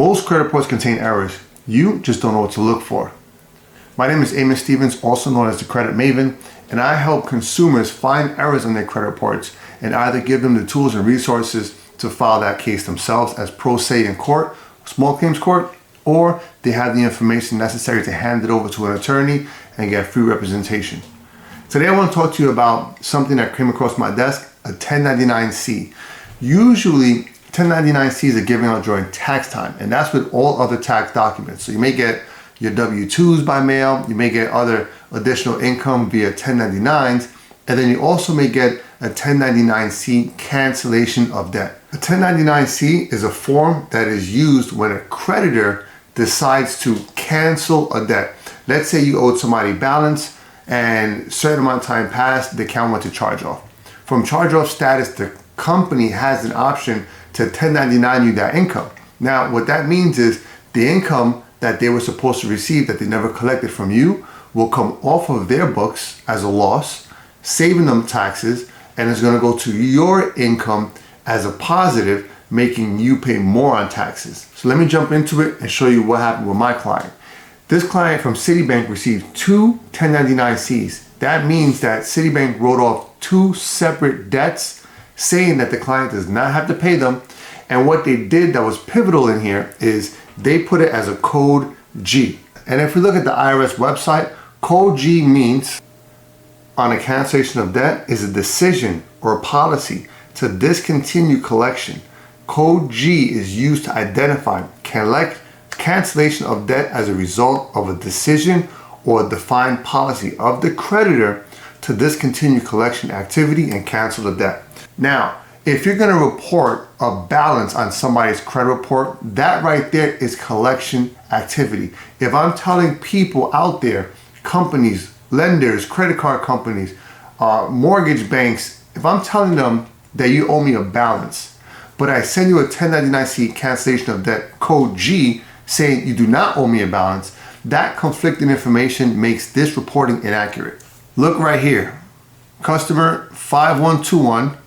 Most credit reports contain errors. You just don't know what to look for. My name is Amos Stevens, also known as the Credit Maven, and I help consumers find errors on their credit reports and either give them the tools and resources to file that case themselves as pro se in court, small claims court, or they have the information necessary to hand it over to an attorney and get free representation. Today I want to talk to you about something that came across my desk, a 1099-C. Usually 1099-Cs are given out during tax time, and that's with all other tax documents. So you may get your W-2s by mail, you may get other additional income via 1099s, and then you also may get a 1099-C cancellation of debt. A 1099-C is a form that is used when a creditor decides to cancel a debt. Let's say you owed somebody balance and a certain amount of time passed, the account went to charge off. From charge off status, the company has an option to 1099 you that income. Now, what that means is the income that they were supposed to receive that they never collected from you will come off of their books as a loss, saving them taxes, and it's going to go to your income as a positive, making you pay more on taxes. So let me jump into it and show you what happened with my client. This client from Citibank received two 1099-Cs. That means that Citibank wrote off two separate debts, saying that the client does not have to pay them. And what they did that was pivotal in here is they put it as a code G. And if we look at the IRS website, code G means on a cancellation of debt is a decision or a policy to discontinue collection. Code G is used to identify cancellation of debt as a result of a decision or a defined policy of the creditor to discontinue collection activity and cancel the debt. Now, if you're going to report a balance on somebody's credit report, that right there is collection activity. If I'm telling people out there, companies, lenders, credit card companies, mortgage banks, if I'm telling them that you owe me a balance, but I send you a 1099-C cancellation of debt code G saying you do not owe me a balance, that conflicting information makes this reporting inaccurate. Look right here, customer 5121.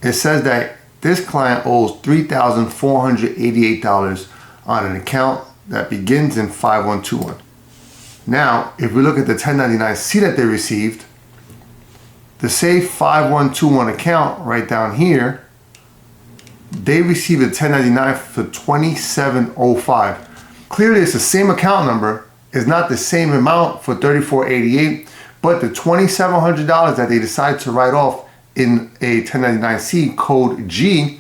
It says that this client owes $3,488 on an account that begins in 5121. Now, if we look at the 1099-C that they received, the say 5121 account right down here, they received a 1099 for $2,705. Clearly, it's the same account number. It's not the same amount for $3,488, but the $2,700 that they decide to write off in a 1099-C code G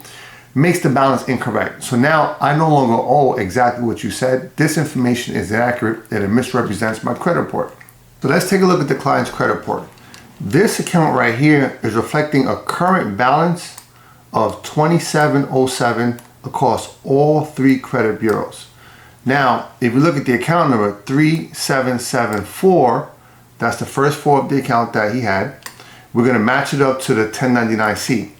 makes the balance incorrect. So now I no longer owe exactly what you said. This information is inaccurate and it misrepresents my credit report. So let's take a look at the client's credit report. This account right here is reflecting a current balance of $2,707 across all three credit bureaus. Now, if you look at the account number 3774, that's the first four of the account that he had. We're going to match it up to the 1099-C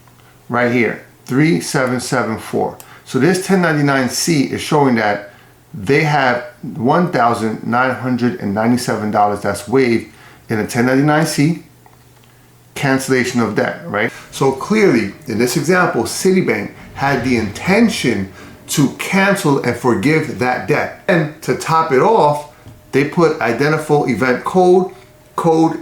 right here, 3774. So this 1099-C is showing that they have $1,997 that's waived in a 1099-C cancellation of debt, right? So clearly, in this example, Citibank had the intention to cancel and forgive that debt. And to top it off, they put identifiable event code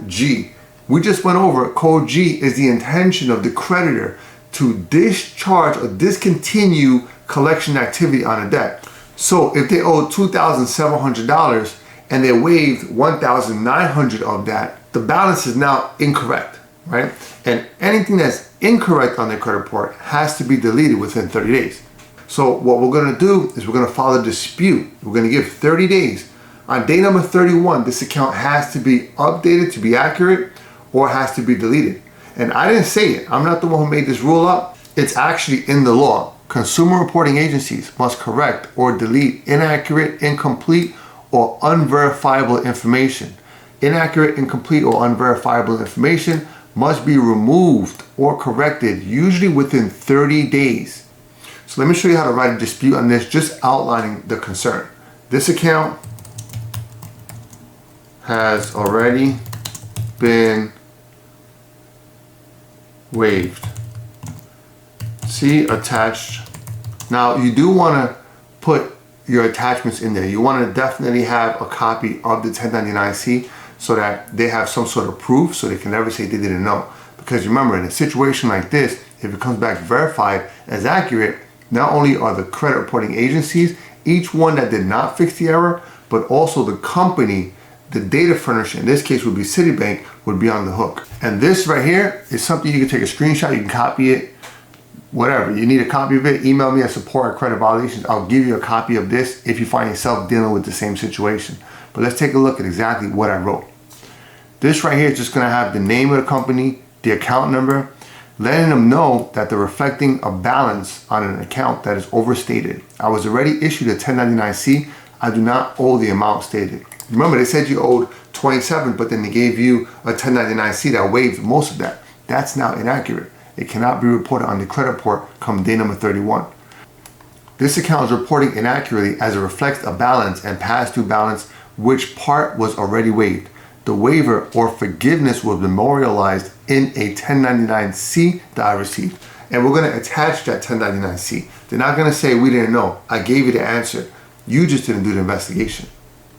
G. We just went over code G is the intention of the creditor to discharge or discontinue collection activity on a debt. So if they owe $2,700 and they waived $1,900 of that, the balance is now incorrect, right? And anything that's incorrect on their credit report has to be deleted within 30 days. So what we're going to do is we're going to file a dispute. We're going to give 30 days. On day number 31, this account has to be updated to be accurate or has to be deleted. And I didn't say it. I'm not the one who made this rule up. It's actually in the law. Consumer reporting agencies must correct or delete inaccurate, incomplete, or unverifiable information. Inaccurate, incomplete, or unverifiable information must be removed or corrected, usually within 30 days. So let me show you how to write a dispute on this, just outlining the concern. This account has already been waived. See attached. Now you do want to put your attachments in there. You want to definitely have a copy of the 1099-C so that they have some sort of proof so they can never say they didn't know. Because remember, in a situation like this, if it comes back verified as accurate, not only are the credit reporting agencies, each one that did not fix the error, but also the company, the data furnisher, in this case would be Citibank, would be on the hook. And this right here is something you can take a screenshot, you can copy it, whatever. You need a copy of it, email me at support@creditviolations. I'll give you a copy of this if you find yourself dealing with the same situation. But let's take a look at exactly what I wrote. This right here is just gonna have the name of the company, the account number, letting them know that they're reflecting a balance on an account that is overstated. I was already issued a 1099-C. I do not owe the amount stated. Remember, they said you owed 27, but then they gave you a 1099-C that waived most of that. That's now inaccurate. It cannot be reported on the credit report come day number 31. This account is reporting inaccurately as it reflects a balance and past due balance, which part was already waived. The waiver or forgiveness was memorialized in a 1099-C that I received. And we're gonna attach that 1099-C. They're not gonna say, we didn't know. I gave you the answer. You just didn't do the investigation.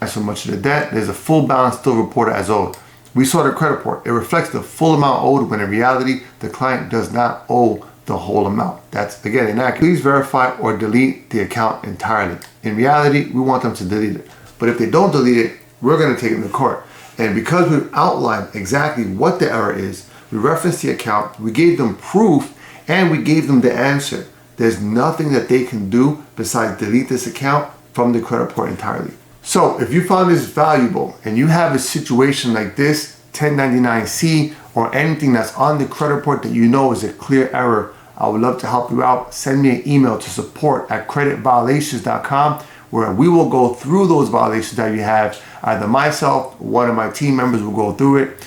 So much of the debt, there's a full balance still reported as owed. We saw the credit report. It reflects the full amount owed when in reality, the client does not owe the whole amount. That's, again, inaccurate. Please verify or delete the account entirely. In reality, we want them to delete it. But if they don't delete it, we're gonna take it to court. And because we've outlined exactly what the error is, we referenced the account, we gave them proof, and we gave them the answer. There's nothing that they can do besides delete this account from the credit report entirely. So if you found this valuable and you have a situation like this, 1099-C or anything that's on the credit report that you know is a clear error, I would love to help you out. Send me an email to support@creditviolations.com, where we will go through those violations that you have. Either myself or one of my team members will go through it.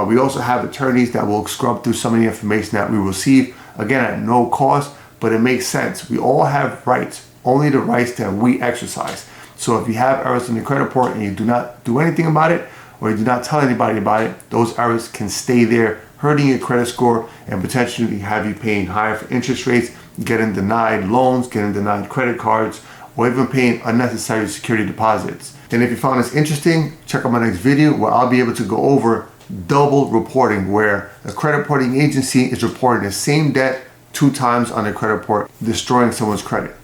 We also have attorneys that will scrub through some of the information that we receive, again, at no cost, but it makes sense. We all have rights, only the rights that we exercise. So if you have errors in the credit report and you do not do anything about it, or you do not tell anybody about it, those errors can stay there, hurting your credit score and potentially have you paying higher for interest rates, getting denied loans, getting denied credit cards, or even paying unnecessary security deposits. And if you found this interesting, check out my next video where I'll be able to go over double reporting, where a credit reporting agency is reporting the same debt 2 times on their credit report, destroying someone's credit.